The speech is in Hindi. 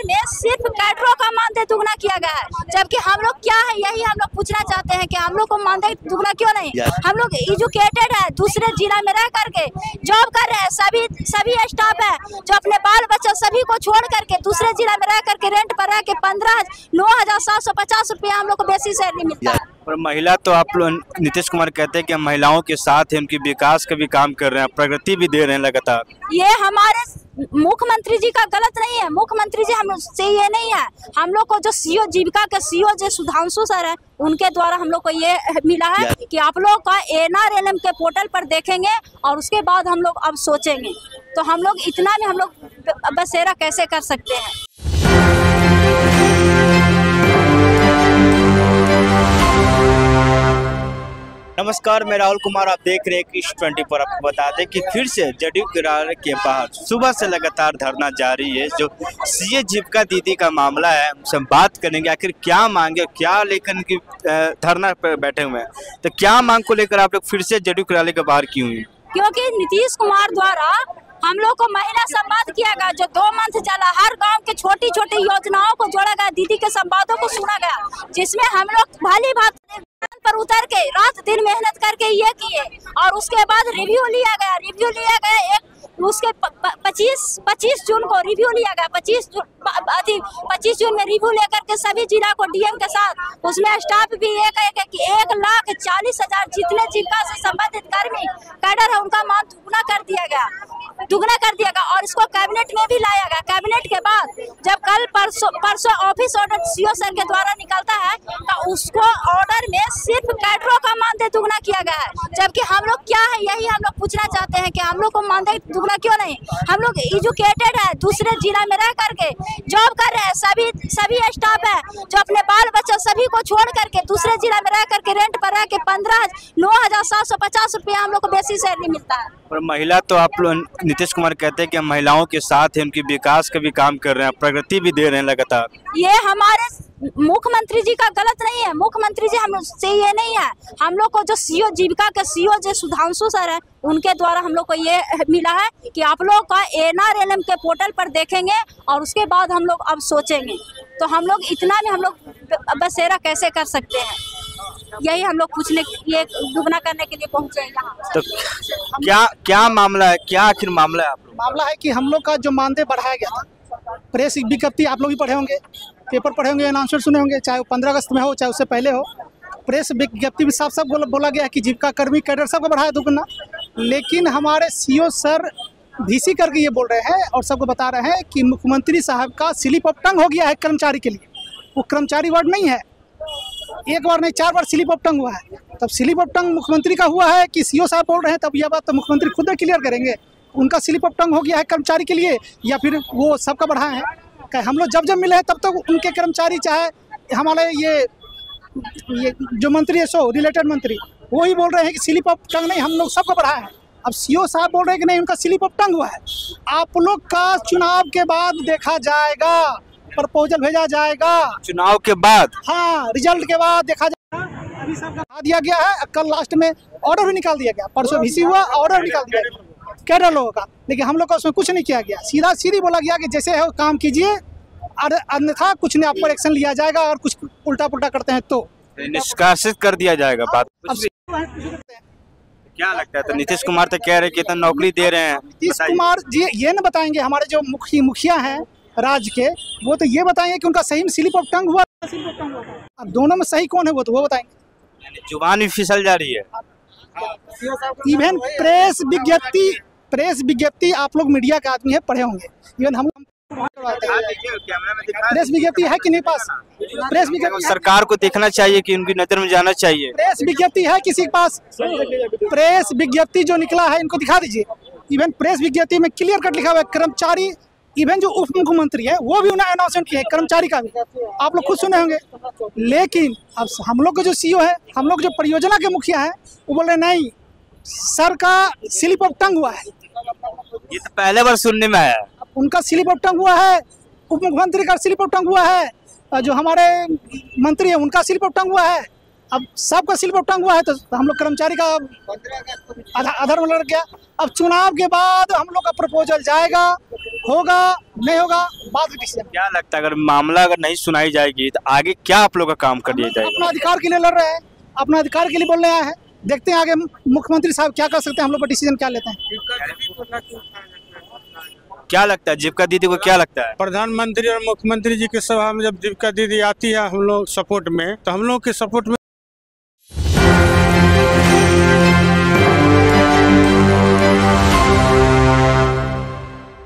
में सिर्फ कैडरों का मानदेय दुगना किया गया है, जबकि हम लोग क्या है यही हम लोग पूछना चाहते हैं कि हम लोग को मानदेय दुगना क्यों नहीं। हम लोग एजुकेटेड है, दूसरे जिला में रह करके जॉब कर रहे हैं, सभी स्टाफ है जो अपने बाल बच्चे सभी को छोड़ करके दूसरे जिला में रह करके रेंट पर रह के 9,750 रुपया हम लोग को बेसिक सैलरी मिलता है। और महिला तो आप लोग नीतीश कुमार कहते हैं कि हम महिलाओं के साथ हैं, उनकी विकास का भी काम कर रहे हैं, प्रगति भी दे रहे हैं लगातार। ये हमारे मुख्यमंत्री जी का गलत नहीं है, मुख्यमंत्री जी हम लोग से ये नहीं है। हम लोग को जो सीओ जीविका के सीओ जो सुधांशु सर है उनके द्वारा हम लोग को ये मिला है कि आप लोग का NRLM के पोर्टल पर देखेंगे और उसके बाद हम लोग अब सोचेंगे। तो हम लोग इतना में हम लोग बसेरा कैसे कर सकते हैं। नमस्कार, मैं राहुल कुमार, आप देख रहे हैं किस 20 पर। आपको बता दें कि फिर से जदयू कार्यालय के बाहर सुबह से लगातार धरना जारी है। जो सीए जीविका दीदी का मामला है, हमसे बात करेंगे आखिर क्या मांगे, क्या लेकर उनकी धरना पर बैठे हुए हैं। तो क्या मांग को लेकर आप लोग फिर से जदयू कार्यालय के बाहर क्यों हुए? क्योंकि नीतीश कुमार द्वारा हम लोग को महिला संवाद किया गया, जो 2 मंथ चला। हर गांव के छोटी छोटी योजनाओं को जोड़ा गया, दीदी के संवादों को सुना गया, जिसमें हम लोग भली भांति पर उतर के रात दिन मेहनत करके ये किए। और उसके बाद रिव्यू लिया गया एक उसके 25 जून को रिव्यू लिया गया। 25 जून में रिव्यू लेकर के सभी जिला को डीएम के साथ, उसमें स्टाफ भी एक 1,40,000 जितने जीविका से संबंधित कर्मी कैडर है उनका मान दुगना कर दिया गया और इसको कैबिनेट में भी लाया गया। कैबिनेट के बाद जब कल परसों ऑफिस ऑर्डर सीओ सर के द्वारा निकलता है तो उसको ऑर्डर में सिर्फ कैडरों का मानदेय दुगना किया गया है, जबकि हम लोग क्या है यही हम लोग पूछना चाहते हैं कि हम लोग को मानदेय दुगना क्यों नहीं। हम लोग एजुकेटेड है, दूसरे जिला में रह करके जॉब कर रहे हैं, सभी स्टाफ है जो अपने बाल बच्चे सभी को छोड़ करके दूसरे जिला में रह करके रेंट पर रह के 9,750 रुपया हम लोग को बेसिक सैलरी मिलता है। और महिला तो आप लोग नीतीश कुमार कहते हैं कि हम महिलाओं के साथ हैं, उनकी विकास का भी काम कर रहे हैं, प्रगति भी दे रहे हैं लगातार। ये हमारे मुख्यमंत्री जी का गलत नहीं है, मुख्यमंत्री जी हम लोग से ये नहीं है। हम लोग को जो सीओ जीविका के सीओ जो सुधांशु सर है उनके द्वारा हम लोग को ये मिला है कि आप लोग का NRLM के पोर्टल पर देखेंगे और उसके बाद हम लोग अब सोचेंगे। तो हम लोग इतना में हम लोग बसेरा कैसे कर सकते हैं, यही हम लोग पूछने ये दुगना करने के लिए पहुंचे हैं यहाँ। तो क्या मामला है, क्या आखिर मामला है? आप लोग मामला है कि हम लोग का जो मानदेय बढ़ाया गया था, प्रेस विज्ञप्ति आप लोग भी पढ़े होंगे, पेपर पढ़े होंगे, अनाउंसमेंट सुने होंगे, चाहे वो 15 अगस्त में हो चाहे उससे पहले हो। प्रेस विज्ञप्ति में साफ साफ बोला गया है कि जीविका कर्मी कैडर सबको बढ़ाया दुगना। लेकिन हमारे सीओ सर VC करके ये बोल रहे हैं और सबको बता रहे हैं कि मुख्यमंत्री साहब का स्लिप ऑफ टंग हो गया है कर्मचारी के लिए। वो कर्मचारी वर्ड नहीं है, एक बार नहीं 4 बार स्लिप ऑफ टंग हुआ है। तब स्लिप ऑफ टंग मुख्यमंत्री का हुआ है कि सीओ साहब बोल रहे हैं, तब यह बात तो मुख्यमंत्री खुद क्लियर करेंगे। उनका स्लिप ऑफ टंग हो गया है कर्मचारी के लिए या फिर वो सबका बढ़ाए हैं। हम लोग जब मिले हैं तब तो उनके कर्मचारी, चाहे हमारे ये जो मंत्री है सो रिलेटेड मंत्री, वो ही बोल रहे हैं कि स्लिप ऑफ टंग नहीं, हम लोग सबको बढ़ाए हैं। अब सीओ साहब बोल रहे हैं कि नहीं, उनका स्लिप ऑफ टंग हुआ है। आप लोग का चुनाव के बाद देखा जाएगा, प्रपोजल भेजा जाएगा चुनाव के बाद, हाँ रिजल्ट के बाद देखा जाएगा। अभी सब बता दिया गया है, कल लास्ट में ऑर्डर भी निकाल दिया गया, परसों VC हुआ, ऑर्डर निकाल दिया गया कैडर लोगों का। लेकिन हम लोग का उसमें कुछ नहीं किया गया, सीधी बोला गया कि जैसे है काम कीजिए, अन्यथा कुछ नहीं, आप पर एक्शन लिया जाएगा और कुछ उल्टा पुल्टा करते हैं तो निष्कासित कर दिया जाएगा। बात क्या लगता है? तो नीतीश कुमार तो कह रहे हैं कि इतना नौकरी दे रहे हैं। नीतीश कुमार जी ये न बताएंगे, हमारे जो मुखिया हैं राज्य के, वो तो ये बताएंगे कि उनका सही में स्लिप ऑफ टंग हुआ। अब दोनों में सही कौन है वो तो वो बताएंगे। जुबान भी फिसल जा रही है। इवन प्रेस विज्ञप्ति आप लोग मीडिया के आदमी है, पढ़े होंगे। इवन हम प्रेस विज्ञप्ति है कि नहीं पास? प्रेस विज्ञप्ति सरकार को देखना चाहिए कि उनकी नजर में जाना चाहिए। प्रेस विज्ञप्ति है किसी के पास? प्रेस विज्ञप्ति जो निकला है इनको दिखा दीजिए। इवन प्रेस विज्ञप्ति में क्लियर कट लिखा हुआ है कर्मचारी, इवन जो उप मुख्यमंत्री है वो भी उन्हें अनाउंसमेंट किया है कर्मचारी का भी, आप लोग खुद सुने होंगे। लेकिन अब हम लोग के जो सीओ है, हम लोग जो परियोजना के मुखिया है, वो बोल रहे नहीं, सर का स्लिप ऑफ टंग हुआ है। ये तो पहले बार सुनने में आया। उनका स्लिप ऑफ टंग हुआ है, उप मुख्यमंत्री का स्लिप ऑफ टंग हुआ है, जो हमारे मंत्री है उनका स्लिप ऑफ टंग हुआ है, अब सबका सिल पर टंग हुआ है, तो हम लोग कर्मचारी का अधर्म लड़ गया। अब चुनाव के बाद हम लोग का प्रपोजल जाएगा, होगा नहीं होगा बाद में डिसीजन। क्या लगता है अगर मामला अगर नहीं सुनाई जाएगी तो आगे क्या आप लोग का काम कर दिया जाएगा? अपना अधिकार के लिए लड़ रहे हैं, अपना अधिकार के लिए बोलने आए हैं। देखते हैं आगे मुख्यमंत्री साहब क्या कर सकते हैं, हम लोग का डिसीजन क्या लेते हैं। क्या लगता है जीविका दीदी को, क्या लगता है? प्रधानमंत्री और मुख्यमंत्री जी की सभा में जब जीविका दीदी आती है हम लोग सपोर्ट में, तो हम लोग के सपोर्ट में